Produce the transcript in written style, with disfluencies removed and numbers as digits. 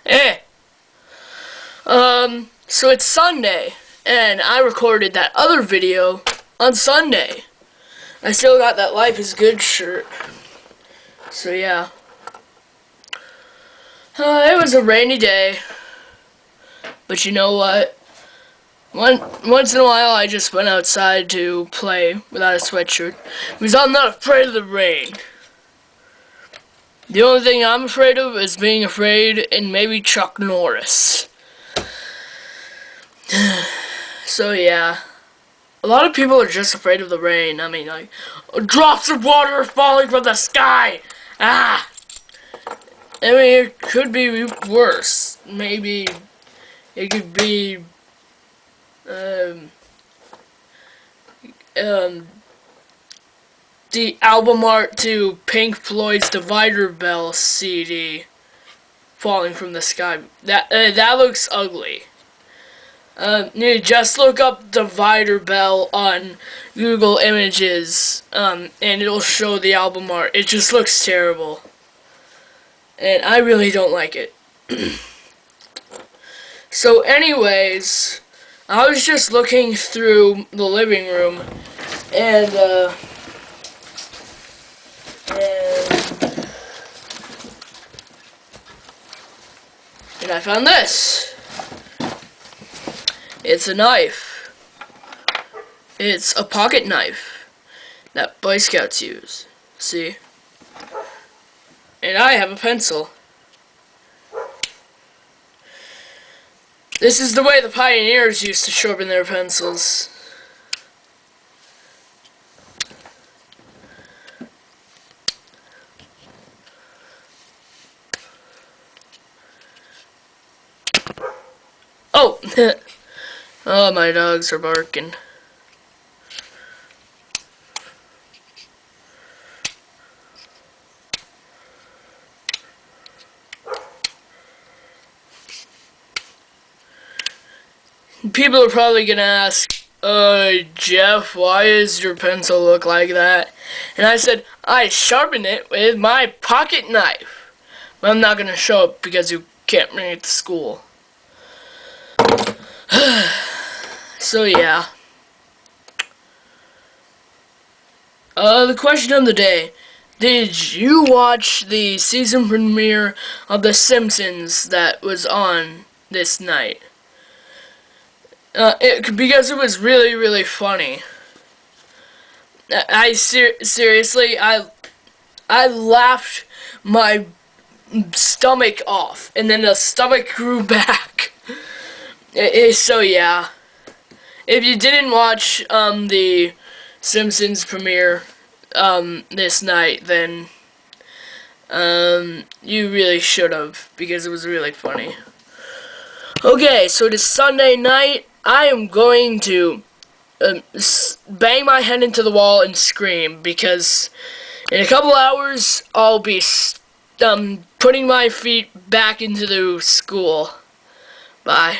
Eh. So it's Sunday, and I recorded that other video on Sunday. I still got that Life is Good shirt. So yeah. It was a rainy day. But you know what? Once in a while I just went outside to play without a sweatshirt. Because I'm not afraid of the rain. The only thing I'm afraid of is being afraid and maybe Chuck Norris. So yeah. A lot of people are just afraid of the rain. I mean, like, drops of water are falling from the sky! Ah! I mean, it could be worse. Maybe it could be, the album art to Pink Floyd's Divider Bell CD falling from the sky. That looks ugly. You just look up Divider Bell on Google Images, and it'll show the album art. It just looks terrible. And I really don't like it. So anyways, I was just looking through the living room, and I found this. It's a knife. It's a pocket knife that Boy Scouts use. See? And I have a pencil. This is the way the pioneers used to sharpen their pencils. Oh! Oh, my dogs are barking. People are probably gonna ask, Jeff, why does your pencil look like that? And I said, I sharpened it with my pocket knife. But I'm not gonna show it because you can't bring it to school. So yeah. The question of the day. Did you watch the season premiere of The Simpsons that was on this night? Because it was really, really funny. Seriously, I laughed my stomach off, and then the stomach grew back. So yeah, if you didn't watch the Simpsons premiere this night, then you really should have, because it was really funny. Okay, so it is Sunday night. I am going to bang my head into the wall and scream, because in a couple hours I'll be putting my feet back into the school. Bye.